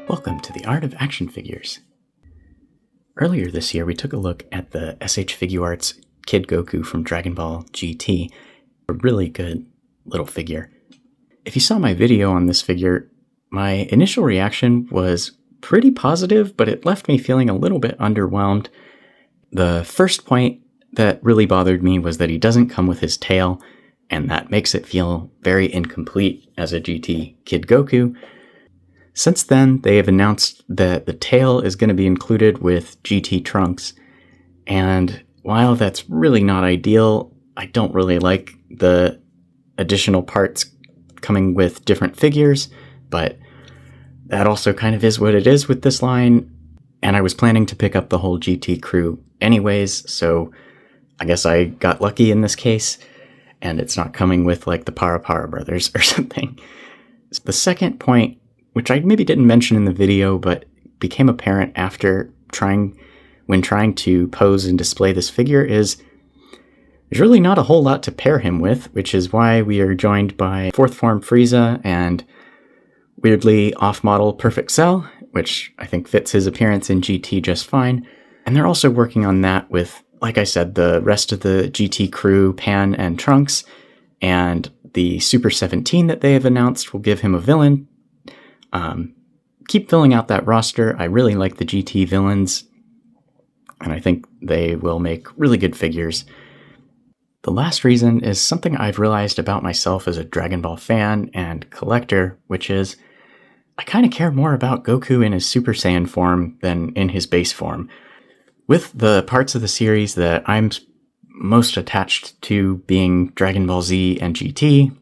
Welcome to the Art of Action Figures. Earlier this year, we took a look at the SHFiguarts Kid Goku from Dragon Ball GT, a really good little figure. If you saw my video on this figure, my initial reaction was pretty positive, but it left me feeling a little bit underwhelmed. The first point that really bothered me was that he doesn't come with his tail, and that makes it feel very incomplete as a GT Kid Goku. Since then, they have announced that the tail is going to be included with GT Trunks, and while that's really not ideal, I don't really like the additional parts coming with different figures, but that also kind of is what it is with this line, and I was planning to pick up the whole GT crew anyways, so I guess I got lucky in this case, and it's not coming with like the Para brothers or something. The second point, which I maybe didn't mention in the video, but became apparent after trying to pose and display this figure, is there's really not a whole lot to pair him with, which is why we are joined by 4th Form Frieza and weirdly off-model Perfect Cell, which I think fits his appearance in GT just fine. And they're also working on that with, like I said, the rest of the GT crew, Pan and Trunks, and the Super 17 that they have announced will give him a villain. Keep filling out that roster. I really like the GT villains, and I think they will make really good figures. The last reason is something I've realized about myself as a Dragon Ball fan and collector, which is I kind of care more about Goku in his Super Saiyan form than in his base form. With the parts of the series that I'm most attached to being Dragon Ball Z and GT,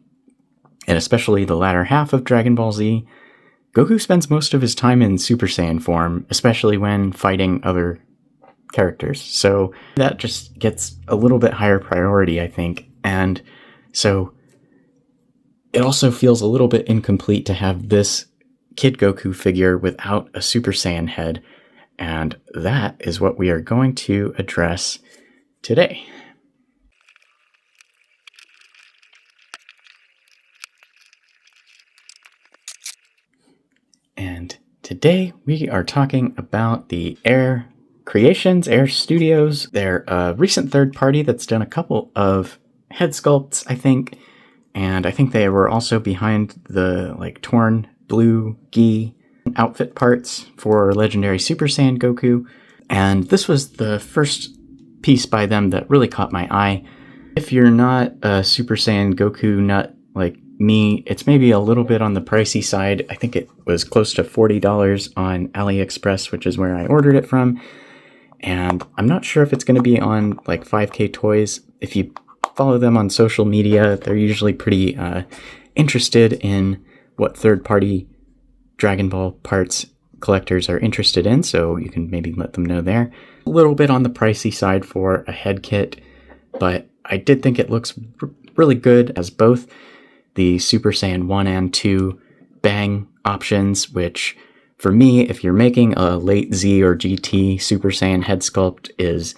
and especially the latter half of Dragon Ball Z, Goku spends most of his time in Super Saiyan form, especially when fighting other characters. So that just gets a little bit higher priority, I think. And so it also feels a little bit incomplete to have this Kid Goku figure without a Super Saiyan head. And that is what we are going to address today. And today we are talking about the Air Creations, Air Studios. They're a recent third party that's done a couple of head sculpts, I think. And I think they were also behind the torn blue gi outfit parts for Legendary Super Saiyan Goku. And this was the first piece by them that really caught my eye. If you're not a Super Saiyan Goku nut like me, it's maybe a little bit on the pricey side. I think it was close to $40 on AliExpress, which is where I ordered it from. And I'm not sure if it's going to be on 5K Toys. If you follow them on social media, they're usually pretty interested in what third-party Dragon Ball parts collectors are interested in, so you can maybe let them know there. A little bit on the pricey side for a head kit, but I did think it looks really good as both the Super Saiyan 1 and 2 bang options, which for me, if you're making a late Z or GT Super Saiyan head sculpt, is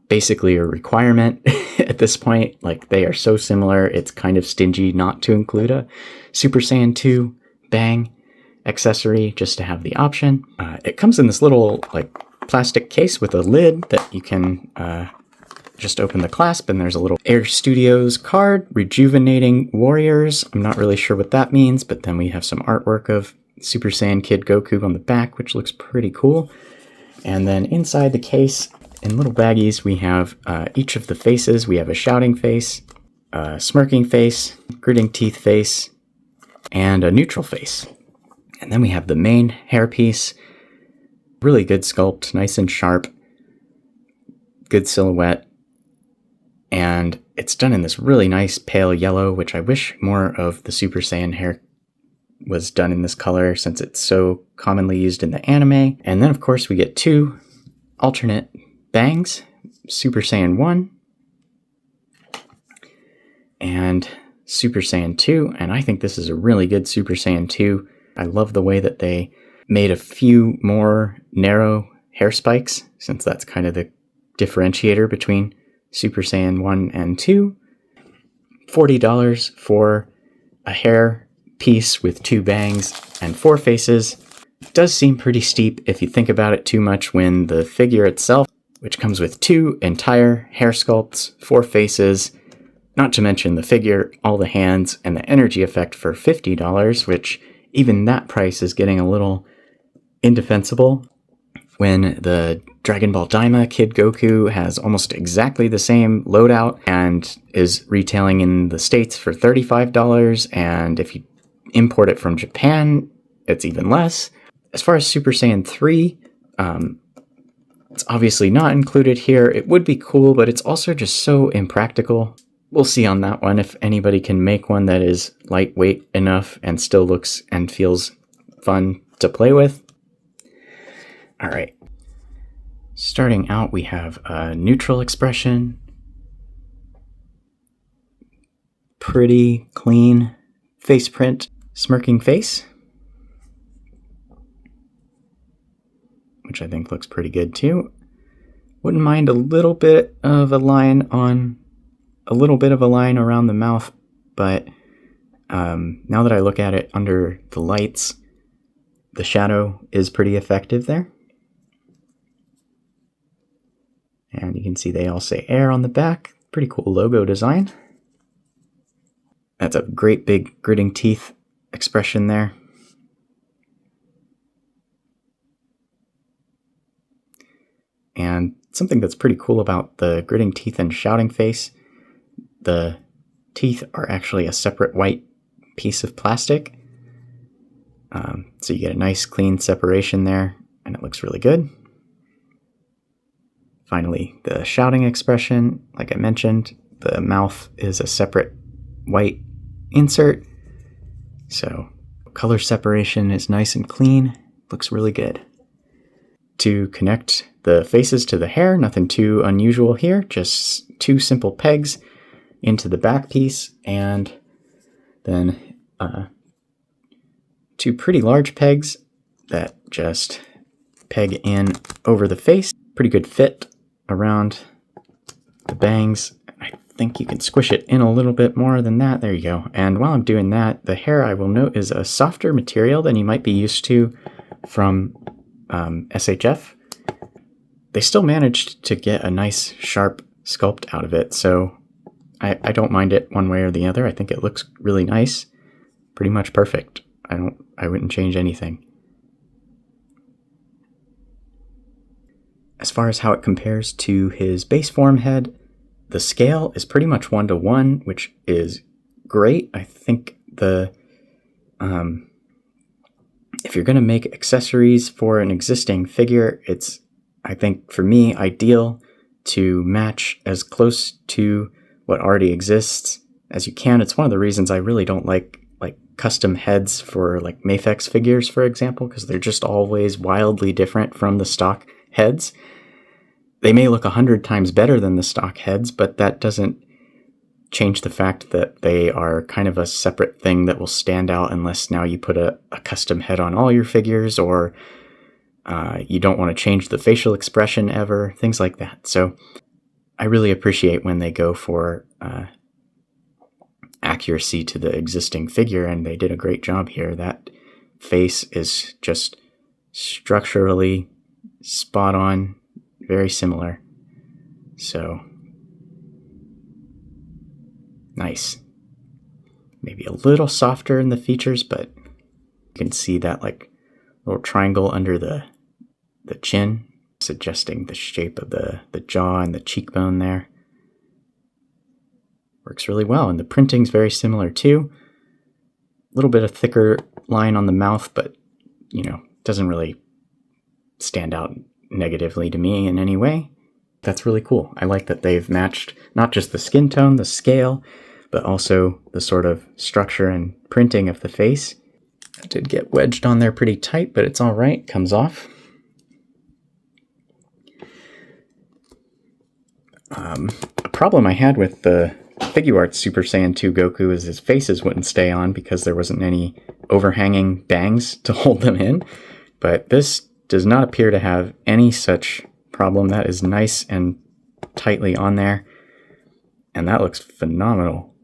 basically a requirement at this point. They are so similar, it's kind of stingy not to include a Super Saiyan 2 bang accessory just to have the option. It comes in this little plastic case with a lid that you can just open the clasp, and there's a little Air Studios card, Rejuvenating Warriors. I'm not really sure what that means, but then we have some artwork of Super Saiyan Kid Goku on the back, which looks pretty cool. And then inside the case, in little baggies, we have each of the faces. We have a shouting face, a smirking face, gritting teeth face, and a neutral face. And then we have the main hairpiece. Really good sculpt, nice and sharp, good silhouette. And it's done in this really nice pale yellow, which I wish more of the Super Saiyan hair was done in this color since it's so commonly used in the anime. And then, of course, we get two alternate bangs, Super Saiyan 1 and Super Saiyan 2. And I think this is a really good Super Saiyan 2. I love the way that they made a few more narrow hair spikes, since that's kind of the differentiator between Super Saiyan 1 and 2. $40 for a hair piece with two bangs and four faces. It does seem pretty steep if you think about it too much when the figure itself, which comes with 2 entire hair sculpts, 4 faces, not to mention the figure, all the hands, and the energy effect for $50, which even that price is getting a little indefensible when the Dragon Ball Daima Kid Goku has almost exactly the same loadout and is retailing in the States for $35, and if you import it from Japan, it's even less. As far as Super Saiyan 3, it's obviously not included here. It would be cool, but it's also just so impractical. We'll see on that one if anybody can make one that is lightweight enough and still looks and feels fun to play with. All right. Starting out, we have a neutral expression. Pretty clean face print, smirking face, which I think looks pretty good too. Wouldn't mind a little bit of a line around the mouth, but now that I look at it under the lights, the shadow is pretty effective there. And you can see they all say air on the back. Pretty cool logo design. That's a great big gritting teeth expression there. And something that's pretty cool about the gritting teeth and shouting face, the teeth are actually a separate white piece of plastic. So you get a nice clean separation there, and it looks really good. Finally, the shouting expression, like I mentioned, the mouth is a separate white insert. So color separation is nice and clean, looks really good. To connect the faces to the hair, nothing too unusual here, just 2 simple pegs into the back piece, and then 2 pretty large pegs that just peg in over the face. Pretty good fit around the bangs. I think you can squish it in a little bit more than that. There you go. And while I'm doing that, the hair, I will note, is a softer material than you might be used to from SHF. They still managed to get a nice sharp sculpt out of it, so I don't mind it one way or the other. I think it looks really nice. Pretty much perfect. I wouldn't change anything. As far as how it compares to his base form head, the scale is pretty much 1:1, which is great. I think if you're going to make accessories for an existing figure, it's, I think, for me, ideal to match as close to what already exists as you can. It's one of the reasons I really don't like custom heads for like Mafex figures, for example, because they're just always wildly different from the stock heads. They may look 100 times better than the stock heads, but that doesn't change the fact that they are kind of a separate thing that will stand out unless now you put a custom head on all your figures, or you don't want to change the facial expression ever, things like that. So I really appreciate when they go for accuracy to the existing figure, and they did a great job here. That face is just structurally spot on, very similar. So nice. Maybe a little softer in the features, but you can see that like little triangle under the chin, suggesting the shape of the jaw and the cheekbone there. Works really well, and the printing's very similar too. A little bit of thicker line on the mouth, but doesn't really stand out negatively to me in any way. That's really cool. I like that they've matched not just the skin tone, the scale, but also the sort of structure and printing of the face. It did get wedged on there pretty tight, but it's all right. Comes off. A problem I had with the SHFiguarts Super Saiyan 2 Goku is his faces wouldn't stay on because there wasn't any overhanging bangs to hold them in. But this does not appear to have any such problem. That is nice and tightly on there, and that looks phenomenal.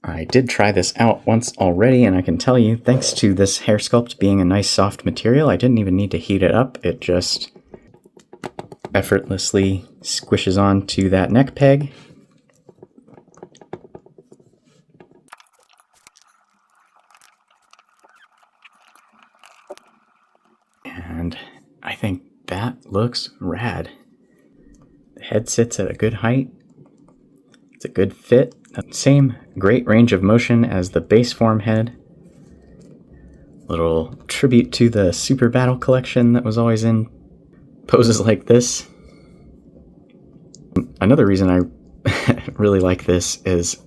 I did try this out once already, and I can tell you, thanks to this hair sculpt being a nice soft material, I didn't even need to heat it up. It just effortlessly squishes onto that neck peg. And I think that looks rad. The head sits at a good height. It's a good fit. Same great range of motion as the base form head. Little tribute to the Super Battle collection that was always in poses like this. Another reason I really like this is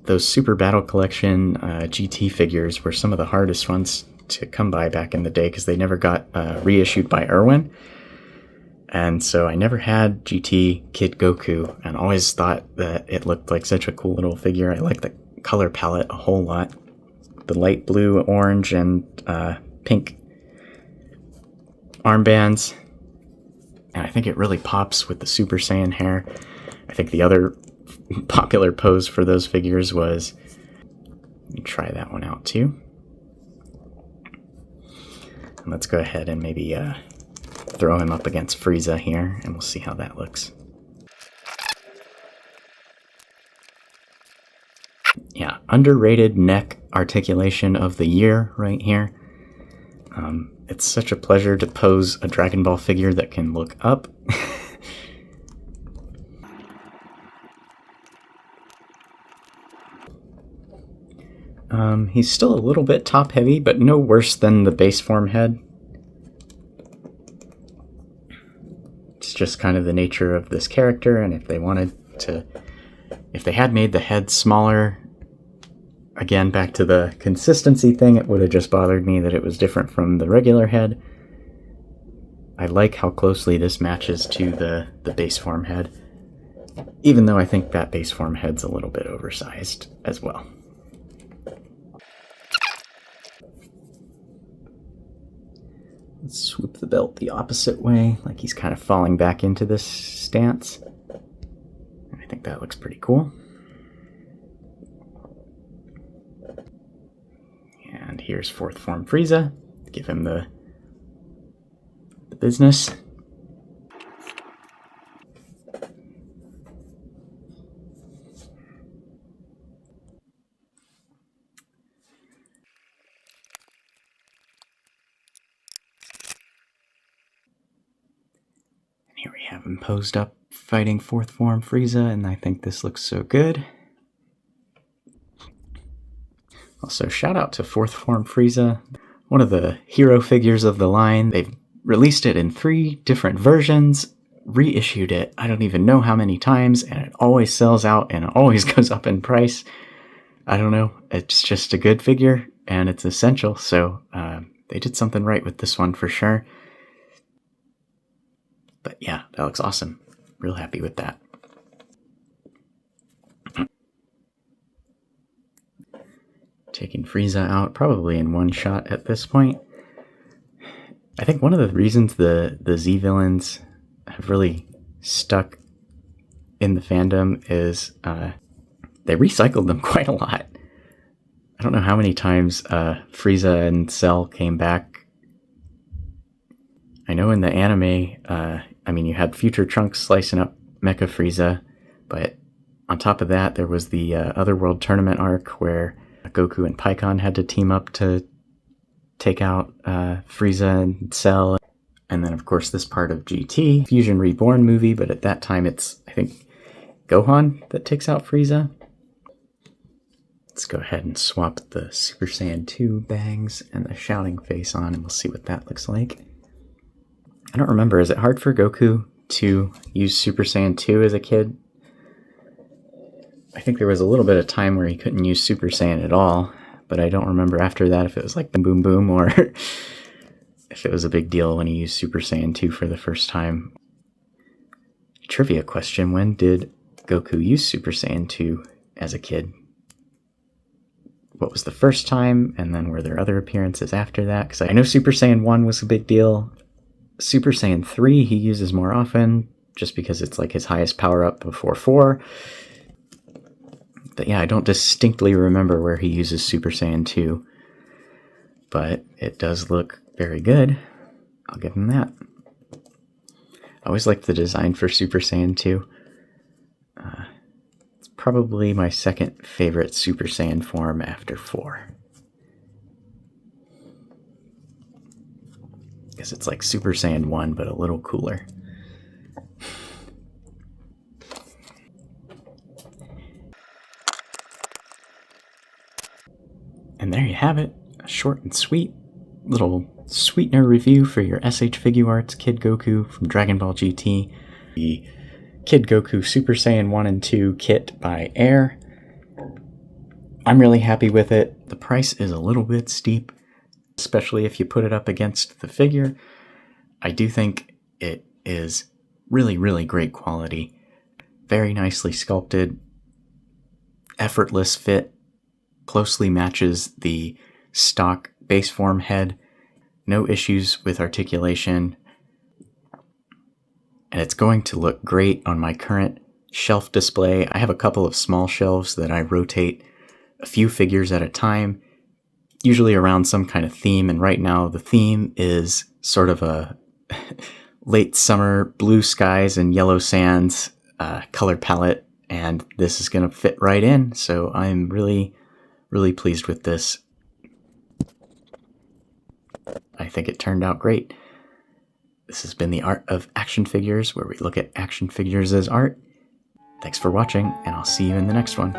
those Super Battle collection GT figures were some of the hardest ones to come by back in the day because they never got reissued by Irwin. And so I never had GT Kid Goku, and always thought that it looked like such a cool little figure. I like the color palette a whole lot. The light blue, orange, and pink armbands. And I think it really pops with the Super Saiyan hair. I think the other popular pose for those figures was... Let me try that one out too. And let's go ahead and maybe throw him up against Frieza here, and we'll see how that looks. Yeah, underrated neck articulation of the year right here. It's such a pleasure to pose a Dragon Ball figure that can look up. He's still a little bit top heavy, but no worse than the base form head. It's just kind of the nature of this character, and if they wanted to, if they had made the head smaller, again, back to the consistency thing, it would have just bothered me that it was different from the regular head. I like how closely this matches to the base form head, even though I think that base form head's a little bit oversized as well. Let's swoop the belt the opposite way, like he's kind of falling back into this stance. I think that looks pretty cool. And here's fourth form Frieza. Give him the business. Here we have him posed up fighting fourth form Frieza, and I think this looks so good. Also, shout out to fourth form Frieza, one of the hero figures of the line. They've released it in 3 different versions, reissued it I don't even know how many times, and it always sells out and it always goes up in price. I don't know, it's just a good figure and it's essential, so they did something right with this one for sure. But yeah, that looks awesome. Real happy with that. Taking Frieza out probably in one shot at this point. I think one of the reasons the Z villains have really stuck in the fandom is they recycled them quite a lot. I don't know how many times Frieza and Cell came back. I know in the anime, I mean, you had Future Trunks slicing up Mecha Frieza, but on top of that, there was the Otherworld Tournament arc where Goku and Pikkon had to team up to take out Frieza and Cell. And then, of course, this part of GT, Fusion Reborn movie, but at that time it's, I think, Gohan that takes out Frieza. Let's go ahead and swap the Super Saiyan 2 bangs and the shouting face on, and we'll see what that looks like. I don't remember, is it hard for Goku to use Super Saiyan 2 as a kid? I think there was a little bit of time where he couldn't use Super Saiyan at all, but I don't remember after that if it was like boom boom boom or if it was a big deal when he used Super Saiyan 2 for the first time. Trivia question, when did Goku use Super Saiyan 2 as a kid? What was the first time, and then were there other appearances after that? Because I know Super Saiyan 1 was a big deal. Super Saiyan 3 he uses more often, just because it's like his highest power-up before 4. But yeah, I don't distinctly remember where he uses Super Saiyan 2, but it does look very good. I'll give him that. I always liked the design for Super Saiyan 2. It's probably my second favorite Super Saiyan form after 4. Because it's like Super Saiyan 1, but a little cooler. And there you have it. A short and sweet little sweetener review for your SHFiguarts Kid Goku from Dragon Ball GT. The Kid Goku Super Saiyan 1 and 2 kit by Air. I'm really happy with it. The price is a little bit steep, especially if you put it up against the figure. I do think it is really, really great quality. Very nicely sculpted. Effortless fit. Closely matches the stock base form head. No issues with articulation. And it's going to look great on my current shelf display. I have a couple of small shelves that I rotate a few figures at a time, usually around some kind of theme. And right now the theme is sort of a late summer blue skies and yellow sands color palette. And this is going to fit right in. So I'm really pleased with this. I think it turned out great. This has been the Art of Action Figures, where we look at action figures as art. Thanks for watching, and I'll see you in the next one.